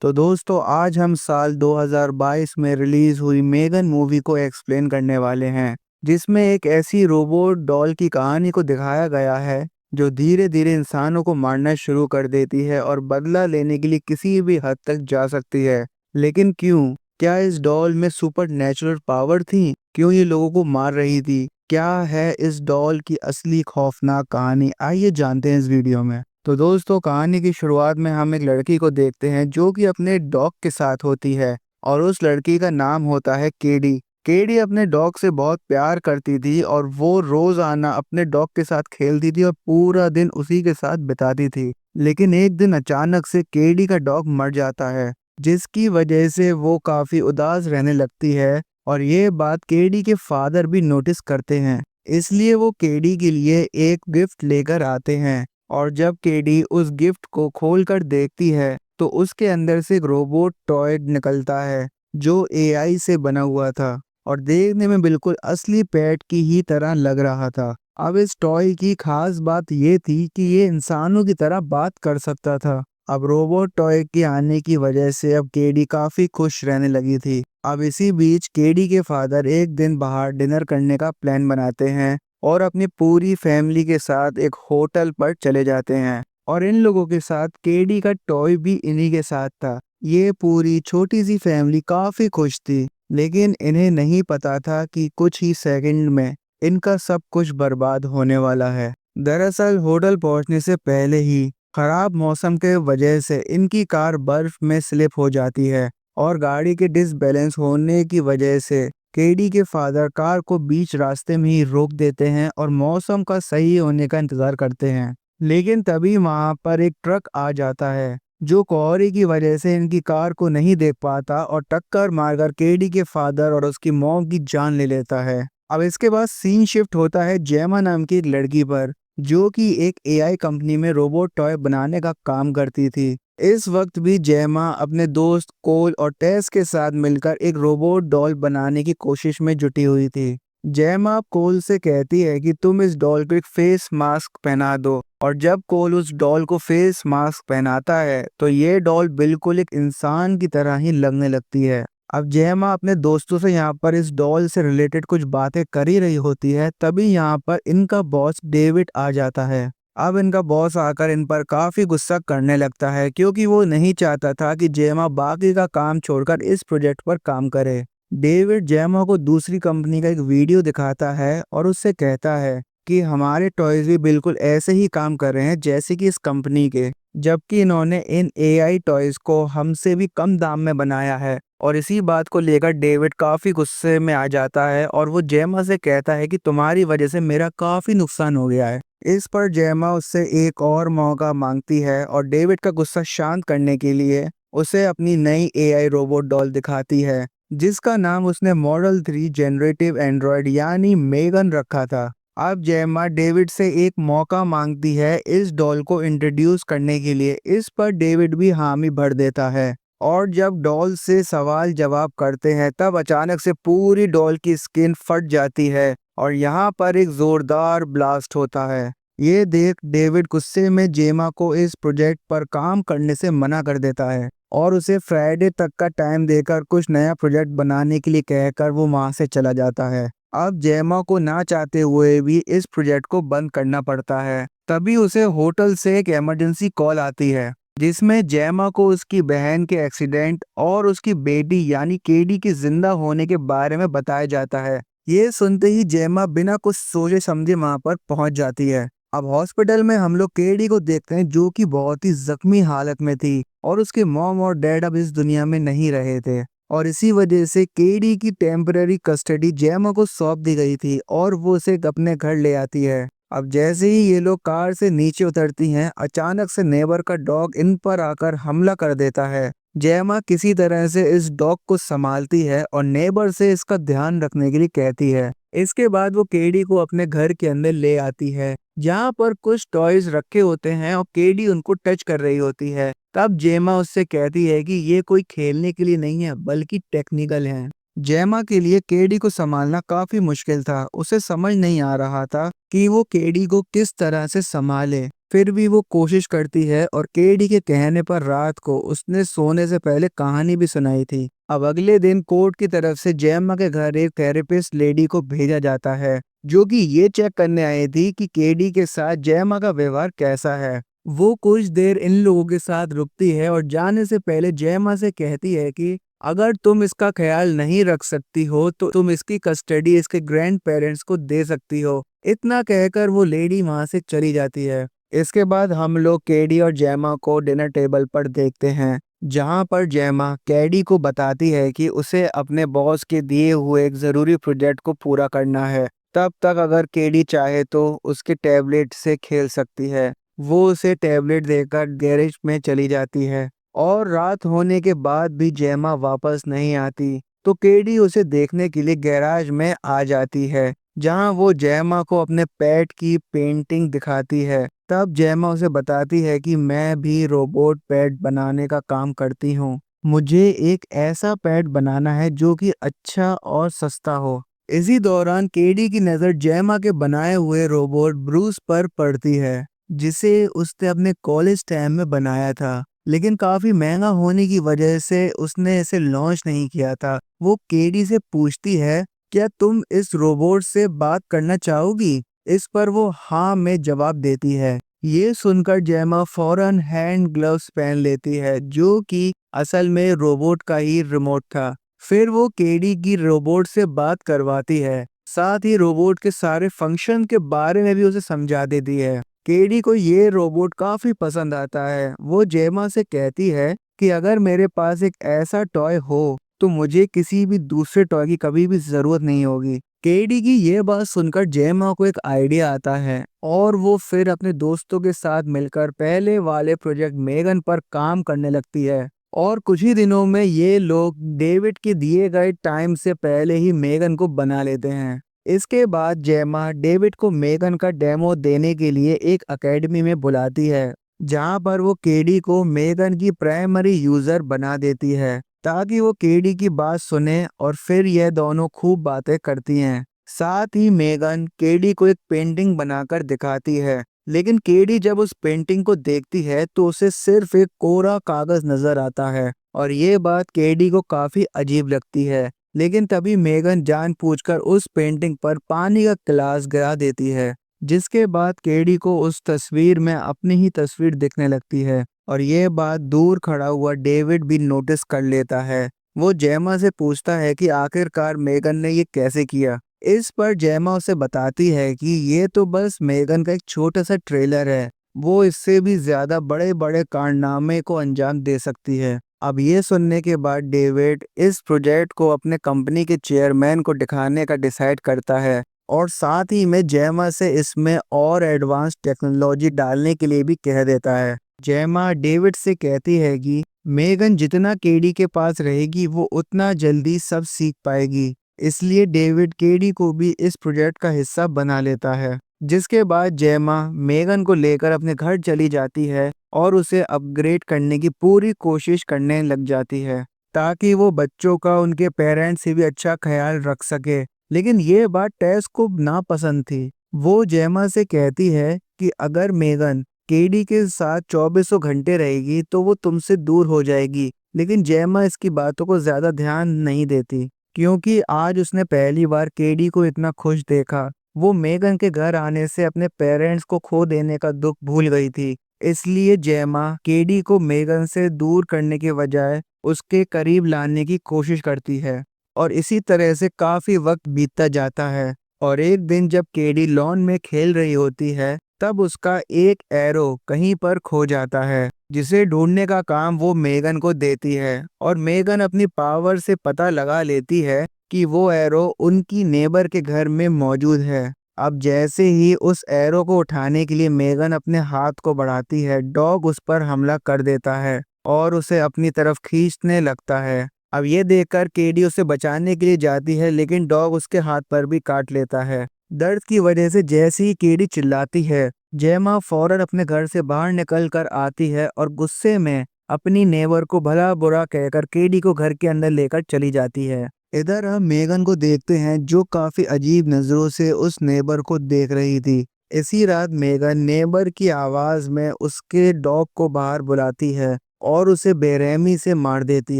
तो दोस्तों आज हम साल 2022 में रिलीज हुई मेगन मूवी को एक्सप्लेन करने वाले हैं, जिसमें एक ऐसी रोबोट डॉल की कहानी को दिखाया गया है जो धीरे धीरे इंसानों को मारना शुरू कर देती है और बदला लेने के लिए किसी भी हद तक जा सकती है। लेकिन क्यों? क्या इस डॉल में सुपर नेचुरल पावर थी? क्यों ये लोगों को मार रही थी? क्या है इस डॉल की असली खौफनाक कहानी? आइए जानते हैं इस वीडियो में। तो दोस्तों कहानी की शुरुआत में हम एक लड़की को देखते हैं जो कि अपने डॉग के साथ होती है और उस लड़की का नाम होता है केडी। केडी अपने डॉग से बहुत प्यार करती थी और वो रोजाना अपने डॉग के साथ खेलती थी और पूरा दिन उसी के साथ बिताती थी। लेकिन एक दिन अचानक से केडी का डॉग मर जाता है, जिसकी वजह से वो काफी उदास रहने लगती है और ये बात केडी के फादर भी नोटिस करते हैं। इसलिए वो केडी के लिए एक गिफ्ट लेकर आते हैं और जब केडी उस गिफ्ट को खोलकर देखती है तो उसके अंदर से एक रोबोट टॉय निकलता है जो एआई से बना हुआ था और देखने में बिल्कुल असली पेट की ही तरह लग रहा था। अब इस टॉय की खास बात ये थी कि ये इंसानों की तरह बात कर सकता था। अब रोबोट टॉय के आने की वजह से अब केडी काफी खुश रहने लगी थी। अब इसी बीच केडी के फादर एक दिन बाहर डिनर करने का प्लान बनाते हैं और अपनी पूरी फैमिली के साथ एक होटल पर चले जाते हैं और इन लोगों के साथ केडी का टॉय भी इन्हीं के साथ था। ये पूरी छोटी सी फैमिली काफी खुश थी, लेकिन इन्हें नहीं पता था कि कुछ ही सेकंड में इनका सब कुछ बर्बाद होने वाला है। दरअसल होटल पहुंचने से पहले ही खराब मौसम के वजह से इनकी कार बर्फ में स्लिप हो जाती है और गाड़ी के डिसबैलेंस होने की वजह से केडी के फादर कार को बीच रास्ते में ही रोक देते हैं और मौसम का सही होने का इंतजार करते हैं। लेकिन तभी वहां पर एक ट्रक आ जाता है जो कोहरे की वजह से इनकी कार को नहीं देख पाता और टक्कर मारकर केडी के फादर और उसकी मॉम की जान ले लेता है। अब इसके बाद सीन शिफ्ट होता है जेमा नाम की एक लड़की पर, जो कि एक एआई कंपनी में रोबोट टॉय बनाने का काम करती थी। इस वक्त भी जेमा अपने दोस्त कोल और टेस के साथ मिलकर एक रोबोट डॉल बनाने की कोशिश में जुटी हुई थी। जेमा कोल से कहती है कि तुम इस डॉल को एक फेस मास्क पहना दो और जब कोल उस डॉल को फेस मास्क पहनाता है तो ये डॉल बिल्कुल एक इंसान की तरह ही लगने लगती है। अब जेमा अपने दोस्तों से यहाँ पर इस डॉल से रिलेटेड कुछ बातें कर ही रही होती है, तभी यहाँ पर इनका बॉस डेविड आ जाता है। अब इनका बॉस आकर इन पर काफी गुस्सा करने लगता है क्योंकि वो नहीं चाहता था कि जेमा बाकी का काम छोड़कर इस प्रोजेक्ट पर काम करे। डेविड जेमा को दूसरी कंपनी का एक वीडियो दिखाता है और उससे कहता है कि हमारे टॉयज भी बिल्कुल ऐसे ही काम कर रहे हैं जैसे कि इस कंपनी के, जबकि इन्होंने इन एआई टॉयज को हमसे भी कम दाम में बनाया है। और इसी बात को लेकर डेविड काफी गुस्से में आ जाता है और वो जेमा से कहता है कि तुम्हारी वजह से मेरा काफी नुकसान हो गया है। इस पर जेमा उससे एक और मौका मांगती है और डेविड का गुस्सा शांत करने के लिए उसे अपनी नई एआई रोबोट डॉल दिखाती है, जिसका नाम उसने मॉडल 3 जनरेटिव एंड्रॉयड यानी मेगन रखा था। अब जेमा डेविड से एक मौका मांगती है इस डॉल को इंट्रोड्यूस करने के लिए। इस पर डेविड भी हामी भर देता है और जब डॉल से सवाल जवाब करते हैं तब अचानक से पूरी डॉल की स्किन फट जाती है और यहाँ पर एक जोरदार ब्लास्ट होता है। ये देख डेविड गुस्से में जेमा को इस प्रोजेक्ट पर काम करने से मना कर देता है और उसे फ्राइडे तक का टाइम देकर कुछ नया प्रोजेक्ट बनाने के लिए कहकर वो वहां से चला जाता है। अब जेमा को ना चाहते हुए भी इस प्रोजेक्ट को बंद करना पड़ता है। तभी उसे होटल से एक इमरजेंसी कॉल आती है जिसमें जेमा को उसकी बहन के एक्सीडेंट और उसकी बेटी यानी केडी की जिंदा होने के बारे में बताया जाता है। ये सुनते ही जेमा बिना कुछ सोचे समझे वहां पर पहुंच जाती है। अब हॉस्पिटल में हम लोग केडी को देखते हैं जो कि बहुत ही जख्मी हालत में थी और उसके मॉम और डैड अब इस दुनिया में नहीं रहे थे और इसी वजह से केडी की टेम्पररी कस्टडी जेमा को सौंप दी गई थी और वो उसे अपने घर ले आती है। अब जैसे ही ये लोग कार से नीचे उतरती हैं, अचानक से नेबर का डॉग इन पर आकर हमला कर देता है। जेमा किसी तरह से इस डॉग को संभालती है और नेबर से इसका ध्यान रखने के लिए कहती है। इसके बाद वो केडी को अपने घर के अंदर ले आती है जहाँ पर कुछ टॉयज रखे होते हैं और केडी उनको टच कर रही होती है। तब जेमा उससे कहती है कि ये कोई खेलने के लिए नहीं है बल्कि टेक्निकल है। जेमा के लिए केडी को संभालना काफी मुश्किल था। उसे समझ नहीं आ रहा था कि वो केडी को किस तरह से संभाले। फिर भी वो कोशिश करती है और केडी के कहने पर रात को उसने सोने से पहले कहानी भी सुनाई थी। अब अगले दिन कोर्ट की तरफ से जेम्मा के घर एक थेरेपिस्ट लेडी को भेजा जाता है, जो कि ये चेक करने आई थी कि केडी के साथ जेम्मा का व्यवहार कैसा है। वो कुछ देर इन लोगों के साथ रुकती है और जाने से पहले जेम्मा से कहती है कि अगर तुम इसका ख्याल नहीं रख सकती हो तो तुम इसकी कस्टडी इसके ग्रैंड पेरेंट्स को दे सकती हो। इतना कहकर वो लेडी वहां से चली जाती है। इसके बाद हम लोग केडी और जेमा को डिनर टेबल पर देखते हैं, जहां पर जेमा केडी को बताती है कि उसे अपने बॉस के दिए हुए एक जरूरी प्रोजेक्ट को पूरा करना है। तब तक अगर केडी चाहे तो उसके टैबलेट से खेल सकती है। वो उसे टैबलेट देकर गैरेज में चली जाती है और रात होने के बाद भी जेमा वापस नहीं आती, तो केडी उसे देखने के लिए गैराज में आ जाती है, जहां वो जेमा को अपने पेट की पेंटिंग दिखाती है। तब जेमा उसे बताती है कि मैं भी रोबोट पेट बनाने का काम करती हूँ। मुझे एक ऐसा पेट बनाना है जो कि अच्छा और सस्ता हो। इसी दौरान केडी की नज़र जेमा के बनाए हुए रोबोट ब्रूस पर पड़ती है, जिसे उसने अपने कॉलेज टाइम में बनाया था, लेकिन काफी महंगा होने की वजह से उसने इसे लॉन्च नहीं किया था। वो केडी से पूछती है, क्या तुम इस रोबोट से बात करना चाहोगी? इस पर वो हाँ में जवाब देती है। ये सुनकर जेमा फौरन हैंड ग्लव्स पहन लेती है, जो कि असल में रोबोट का ही रिमोट था। फिर वो केडी की रोबोट से बात करवाती है, साथ ही रोबोट के सारे फंक्शन के बारे में भी उसे समझा देती है। केडी को ये रोबोट काफी पसंद आता है। वो जेमा से कहती है कि अगर मेरे पास एक ऐसा टॉय हो तो मुझे किसी भी दूसरे टॉय की कभी भी जरूरत नहीं होगी। केडी की ये बात सुनकर जेमा को एक आइडिया आता है और वो फिर अपने दोस्तों के साथ मिलकर पहले वाले प्रोजेक्ट मेगन पर काम करने लगती है। और कुछ ही दिनों में ये लोग डेविड के दिए गए टाइम से पहले ही मेगन को बना लेते हैं। इसके बाद जेमा डेविड को मेगन का डेमो देने के लिए एक एकेडमी में बुलाती है, जहां पर वो केडी को मेगन की प्राइमरी यूजर बना देती है, ताकि वो केडी की बात सुने और फिर यह दोनों खूब बातें करती हैं। साथ ही मेगन केडी को एक पेंटिंग बनाकर दिखाती है, लेकिन केडी जब उस पेंटिंग को देखती है तो उसे सिर्फ एक कोरा कागज नजर आता है और ये बात केडी को काफी अजीब लगती है। लेकिन तभी मेगन जानबूझकर उस पेंटिंग पर पानी का गिलास गिरा देती है, जिसके बाद केडी को उस तस्वीर में अपनी ही तस्वीर दिखने लगती है और ये बात दूर खड़ा हुआ डेविड भी नोटिस कर लेता है। वो जेमा से पूछता है कि आखिरकार मेगन ने ये कैसे किया। इस पर जेमा उसे बताती है कि ये तो बस मेगन का एक छोटा सा ट्रेलर है, वो इससे भी ज्यादा बड़े बड़े कारनामे को अंजाम दे सकती है। अब ये सुनने के बाद डेविड इस प्रोजेक्ट को अपने कंपनी के चेयरमैन को दिखाने का डिसाइड करता है और साथ ही में जेमा से इसमें और एडवांस टेक्नोलॉजी डालने के लिए भी कह देता है। जेमा डेविड से कहती है कि मेगन जितना केडी के पास रहेगी वो उतना जल्दी सब सीख पाएगी, इसलिए डेविड केडी को भी इस प्रोजेक्ट का हिस्सा बना लेता है। जिसके बाद जेमा मेगन को लेकर अपने घर चली जाती है और उसे अपग्रेड करने की पूरी कोशिश करने लग जाती है, ताकि वो बच्चों का उनके पेरेंट्स से भी अच्छा ख्याल रख सके। लेकिन ये बात टेस को नापसंद थी। वो जेमा से कहती है कि अगर मेगन केडी के साथ 24 घंटे रहेगी तो वो तुमसे दूर हो जाएगी, लेकिन जेमा इसकी बातों को ज्यादा ध्यान नहीं देती, क्योंकि आज उसने पहली बार केडी को इतना खुश देखा। वो मेगन के घर आने से अपने पेरेंट्स को खो देने का दुख भूल गई थी। इसलिए जेमा केडी को मेगन से दूर करने के बजाय उसके करीब लाने की कोशिश करती है और इसी तरह से काफी वक्त बीतता जाता है। और एक दिन जब केडी लॉन में खेल रही होती है, तब उसका एक एरो कहीं पर खो जाता है, जिसे ढूंढने का काम वो मेगन को देती है और मेगन अपनी पावर से पता लगा लेती है कि वो एरो उनकी नेबर के घर में मौजूद है। अब जैसे ही उस एरो को उठाने के लिए मेगन अपने हाथ को बढ़ाती है, डॉग उस पर हमला कर देता है और उसे अपनी तरफ खींचने लगता है। अब ये देखकर केडी उसे बचाने के लिए जाती है, लेकिन डॉग उसके हाथ पर भी काट लेता है। दर्द की वजह से जैसे ही केडी चिल्लाती है, जेमा फौरन अपने घर से बाहर निकल कर आती है और गुस्से में अपनी नेबर को भला बुरा कहकर केडी को घर के अंदर लेकर चली जाती है। इधर हम मेगन को देखते हैं, जो काफी अजीब नजरों से उस नेबर को देख रही थी। इसी रात मेगन नेबर की आवाज में उसके डॉग को बाहर बुलाती है और उसे बेरहमी से मार देती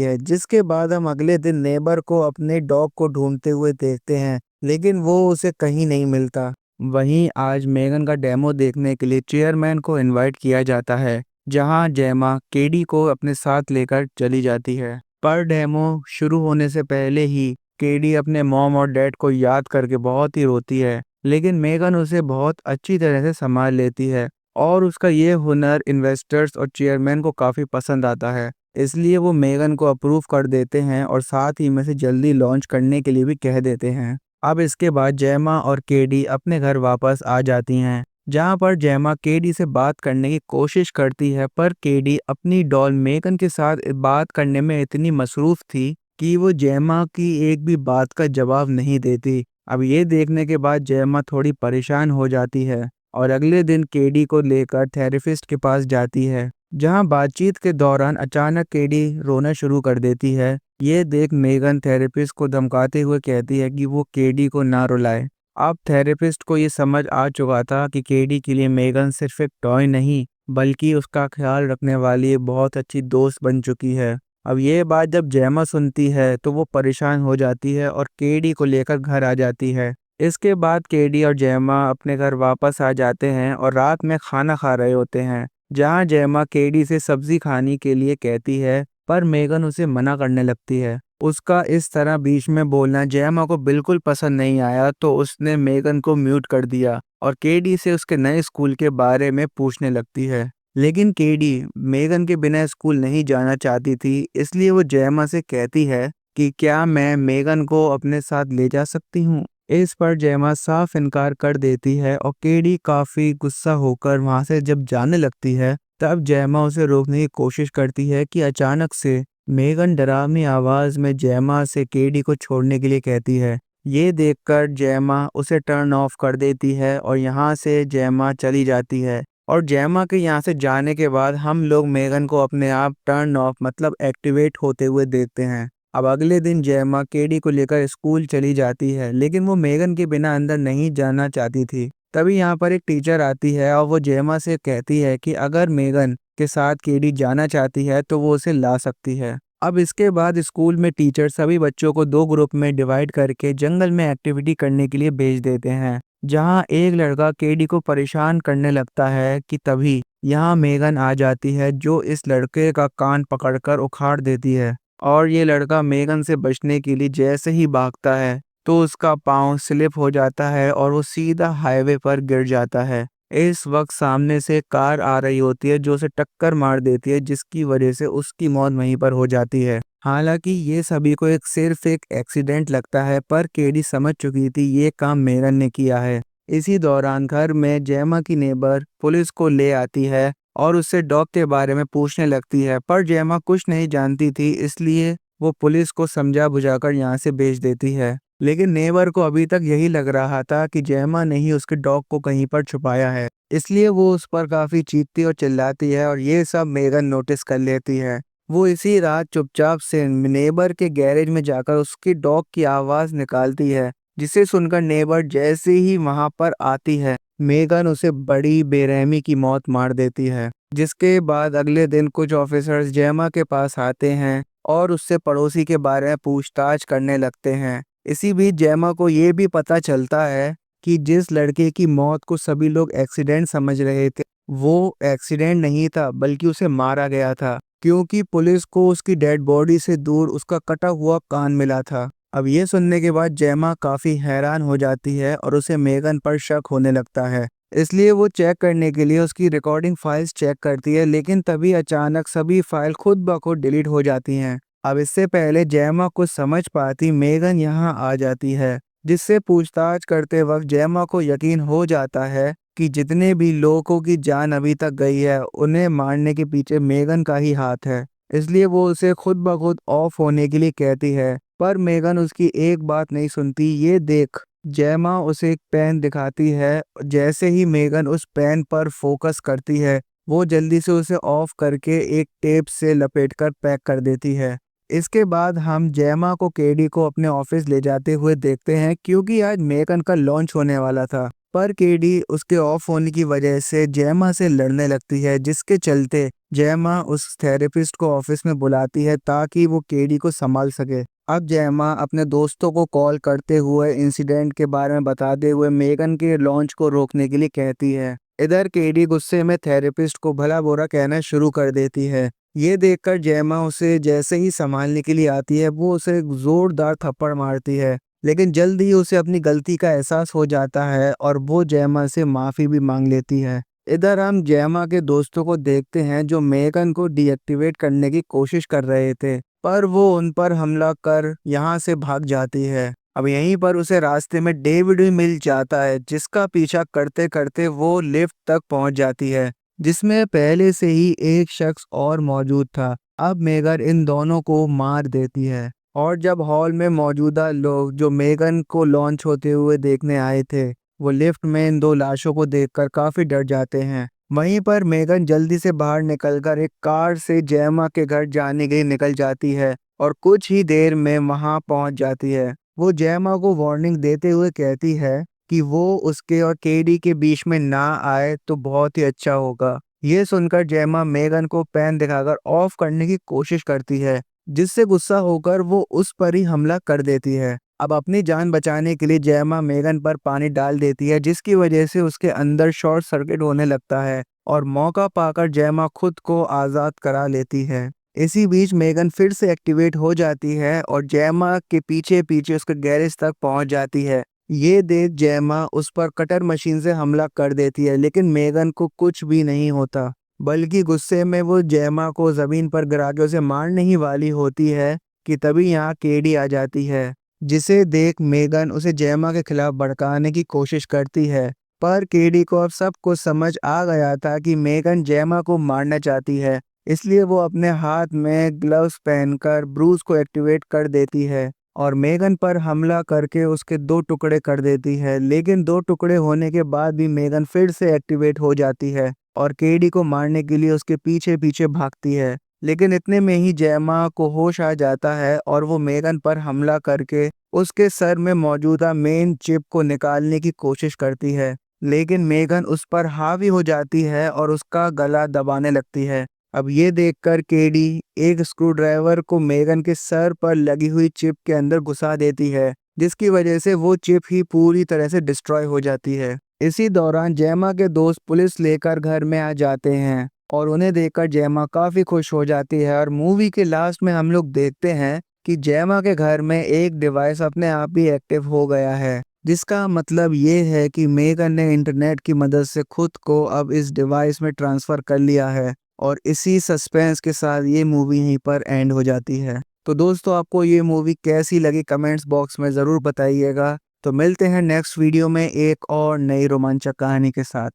है, जिसके बाद हम अगले दिन नेबर को अपने डॉग को ढूंढते हुए देखते हैं, लेकिन वो उसे कहीं नहीं मिलता। वहीं आज मेगन का डेमो देखने के लिए चेयरमैन को इनवाइट किया जाता है, जहां जेमा केडी को अपने साथ लेकर चली जाती है। पर डेमो शुरू होने से पहले ही केडी अपने मॉम और डैड को याद करके बहुत ही रोती है, लेकिन मेगन उसे बहुत अच्छी तरह से संभाल लेती है और उसका ये हुनर इन्वेस्टर्स और चेयरमैन को काफ़ी पसंद आता है। इसलिए वो मेगन को अप्रूव कर देते हैं और साथ ही में से जल्दी लॉन्च करने के लिए भी कह देते हैं। अब इसके बाद जेमा और केडी अपने घर वापस आ जाती हैं, जहां पर जेमा केडी से बात करने की कोशिश करती है, पर केडी अपनी डॉल मेगन के साथ बात करने में इतनी मसरूफ थी कि वो जेमा की एक भी बात का जवाब नहीं देती। अब ये देखने के बाद जेमा थोड़ी परेशान हो जाती है और अगले दिन केडी को लेकर थेरेपिस्ट के पास जाती है, जहां बातचीत के दौरान अचानक केडी रोना शुरू कर देती है। ये देख मेगन थेरेपिस्ट को धमकाते हुए कहती है कि वो केडी को ना रुलाए। अब थेरेपिस्ट को ये समझ आ चुका था कि केडी के लिए मेगन सिर्फ एक टॉय नहीं, बल्कि उसका ख्याल रखने वाली एक बहुत अच्छी दोस्त बन चुकी है। अब ये बात जब जेमा सुनती है तो वो परेशान हो जाती है और केडी को लेकर घर आ जाती है। इसके बाद केडी और जेमा अपने घर वापस आ जाते हैं और रात में खाना खा रहे होते हैं, जहां जेमा केडी से सब्जी खाने के लिए कहती है, पर मेगन उसे मना करने लगती है। उसका इस तरह बीच में बोलना जेमा को बिल्कुल पसंद नहीं आया, तो उसने मेगन को म्यूट कर दिया और केडी से उसके नए स्कूल के बारे में पूछने लगती है। लेकिन केडी मेगन के बिना स्कूल नहीं जाना चाहती थी, इसलिए वो जेमा से कहती है कि क्या मैं मेगन को अपने साथ ले जा सकती हूँ। इस पर जेमा साफ इनकार कर देती है और केडी काफी गुस्सा होकर वहां से जब जाने लगती है, तब जेमा उसे रोकने की कोशिश करती है कि अचानक से मेगन डरावनी आवाज में जेमा से केडी को छोड़ने के लिए कहती है। ये देखकर जेमा उसे टर्न ऑफ कर देती है और यहाँ से जेमा चली जाती है। और जेमा के यहाँ से जाने के बाद हम लोग मेगन को अपने आप टर्न ऑफ मतलब एक्टिवेट होते हुए देखते हैं। अब अगले दिन जेमा केडी को लेकर स्कूल चली जाती है, लेकिन वो मेगन के बिना अंदर नहीं जाना चाहती थी। तभी यहाँ पर एक टीचर आती है और वो जेमा से कहती है कि अगर मेगन के साथ केडी जाना चाहती है तो वो उसे ला सकती है। अब इसके बाद स्कूल में टीचर सभी बच्चों को दो ग्रुप में डिवाइड करके जंगल में एक्टिविटी करने के लिए भेज देते हैं, जहां एक लड़का केडी को परेशान करने लगता है कि तभी यहाँ मेगन आ जाती है, जो इस लड़के का कान पकड़कर उखाड़ देती है। और ये लड़का मेगन से बचने के लिए जैसे ही भागता है तो उसका पाँव स्लिप हो जाता है और वो सीधा हाईवे पर गिर जाता है। इस वक्त सामने से कार आ रही होती है जो उसे टक्कर मार देती है, जिसकी वजह से उसकी मौत वहीं पर हो जाती है। हालांकि ये सभी को सिर्फ एक एक्सीडेंट लगता है, पर केडी समझ चुकी थी ये काम मेगन ने किया है। इसी दौरान घर में जेमा की नेबर पुलिस को ले आती है और उससे डॉग के बारे में पूछने लगती है, पर जेमा कुछ नहीं जानती थी, इसलिए वो पुलिस को समझा बुझाकर यहाँ से भेज देती है। लेकिन नेबर को अभी तक यही लग रहा था कि जेमा ने ही उसके डॉग को कहीं पर छुपाया है, इसलिए वो उस पर काफी चीखती और चिल्लाती है और ये सब मेगन नोटिस कर लेती है। वो इसी रात चुपचाप से नेबर के गैरेज में जाकर उसकी डॉग की आवाज निकालती है, जिसे सुनकर नेबर जैसे ही वहां पर आती है, मेगन उसे बड़ी बेरहमी की मौत मार देती है। जिसके बाद अगले दिन कुछ ऑफिसर्स जेमा के पास आते हैं और उससे पड़ोसी के बारे में पूछताछ करने लगते हैं। इसी बीच जेमा को ये भी पता चलता है कि जिस लड़के की मौत को सभी लोग एक्सीडेंट समझ रहे थे, वो एक्सीडेंट नहीं था, बल्कि उसे मारा गया था, क्योंकि पुलिस को उसकी डेड बॉडी से दूर उसका कटा हुआ कान मिला था। अब ये सुनने के बाद जेमा काफी हैरान हो जाती है और उसे मेगन पर शक होने लगता है, इसलिए वो चेक करने के लिए उसकी रिकॉर्डिंग फाइल्स चेक करती है, लेकिन तभी अचानक सभी फाइल खुद ब खुद डिलीट हो जाती हैं। अब इससे पहले जेमा कुछ समझ पाती मेगन यहाँ आ जाती है, जिससे पूछताछ करते वक्त जेमा को यकीन हो जाता है कि जितने भी लोगों की जान अभी तक गई है, उन्हें मारने के पीछे मेगन का ही हाथ है। इसलिए वो उसे खुद ब खुद ऑफ होने के लिए कहती है, पर मेगन उसकी एक बात नहीं सुनती। ये देख जेमा उसे एक पेन दिखाती है। जैसे ही मेगन उस पेन पर फोकस करती है, वो जल्दी से उसे ऑफ करके एक टेप से लपेटकर पैक कर देती है। इसके बाद हम जेमा को केडी को अपने ऑफिस ले जाते हुए देखते हैं, क्योंकि आज मेगन का लॉन्च होने वाला था। पर केडी उसके ऑफ होने की वजह से जयमा से लड़ने लगती है, जिसके चलते जयमा उस थेरेपिस्ट को ऑफिस में बुलाती है ताकि वो केडी को संभाल सके। अब जयमा अपने दोस्तों को कॉल करते हुए इंसिडेंट के बारे में बताते हुए मेगन के लॉन्च को रोकने के लिए कहती है। इधर केडी गुस्से में थेरेपिस्ट को भला बुरा कहना शुरू कर देती है। ये देखकर जयमा उसे जैसे ही संभालने के लिए आती है, वो उसे जोरदार थप्पड़ मारती है, लेकिन जल्द ही उसे अपनी गलती का एहसास हो जाता है और वो जयमा से माफ़ी भी मांग लेती है। इधर हम जयमा के दोस्तों को देखते हैं जो मेगन को डीएक्टिवेट करने की कोशिश कर रहे थे, पर वो उन पर हमला कर यहाँ से भाग जाती है। अब यहीं पर उसे रास्ते में डेविड भी मिल जाता है, जिसका पीछा करते करते वो लिफ्ट तक पहुंच जाती है, जिसमें पहले से ही एक शख्स और मौजूद था। अब मेगन इन दोनों को मार देती है और जब हॉल में मौजूदा लोग जो मेगन को लॉन्च होते हुए देखने आए थे, वो लिफ्ट में इन दो लाशों को देखकर काफी डर जाते हैं। वहीं पर मेगन जल्दी से बाहर निकलकर एक कार से जयमा के घर जाने के लिए निकल जाती है और कुछ ही देर में वहां पहुंच जाती है। वो जयमा को वार्निंग देते हुए कहती है कि वो उसके और केडी के बीच में ना आए तो बहुत ही अच्छा होगा। ये सुनकर जयमा मेगन को पेन दिखाकर ऑफ करने की कोशिश करती है, जिससे गुस्सा होकर वो उस पर ही हमला कर देती है। अब अपनी जान बचाने के लिए जयमा मेगन पर पानी डाल देती है, जिसकी वजह से उसके अंदर शॉर्ट सर्किट होने लगता है और मौका पाकर जयमा खुद को आज़ाद करा लेती है। इसी बीच मेगन फिर से एक्टिवेट हो जाती है और जयमा के पीछे पीछे उसके गैरेज तक पहुंच जाती है। ये देख जयमा उस पर कटर मशीन से हमला कर देती है, लेकिन मेगन को कुछ भी नहीं होता, बल्कि गुस्से में वो जयमा को जमीन पर गिरा के उसे मारने ही वाली होती है कि तभी यहाँ केडी आ जाती है, जिसे देख मेगन उसे जयमा के खिलाफ भड़काने की कोशिश करती है। पर केडी को अब सब कुछ समझ आ गया था कि मेगन जयमा को मारना चाहती है, इसलिए वो अपने हाथ में ग्लव्स पहनकर ब्रूस को एक्टिवेट कर देती है और मेगन पर हमला करके उसके दो टुकड़े कर देती है। लेकिन दो टुकड़े होने के बाद भी मेगन फिर से एक्टिवेट हो जाती है और केडी को मारने के लिए उसके पीछे पीछे भागती है। लेकिन इतने में ही जयमा को होश आ जाता है और वो मेगन पर हमला करके उसके सर में मौजूदा मेन चिप को निकालने की कोशिश करती है, लेकिन मेगन उस पर हावी हो जाती है और उसका गला दबाने लगती है। अब ये देखकर केडी एक स्क्रूड्राइवर को मेगन के सर पर लगी हुई चिप के अंदर घुसा देती है, जिसकी वजह से वो चिप ही पूरी तरह से डिस्ट्रॉय हो जाती है। इसी दौरान जयमा के दोस्त पुलिस लेकर घर में आ जाते हैं और उन्हें देखकर जयमा काफी खुश हो जाती है और मूवी के लास्ट में हम लोग देखते हैं कि जयमा के घर में एक डिवाइस अपने आप ही एक्टिव हो गया है, जिसका मतलब ये है कि मेगन ने इंटरनेट की मदद से खुद को अब इस डिवाइस में ट्रांसफर कर लिया है। और इसी सस्पेंस के साथ ये मूवी यहीं पर एंड हो जाती है। तो दोस्तों, आपको ये मूवी कैसी लगी कमेंट्स बॉक्स में ज़रूर बताइएगा। तो मिलते हैं नेक्स्ट वीडियो में एक और नई रोमांचक कहानी के साथ।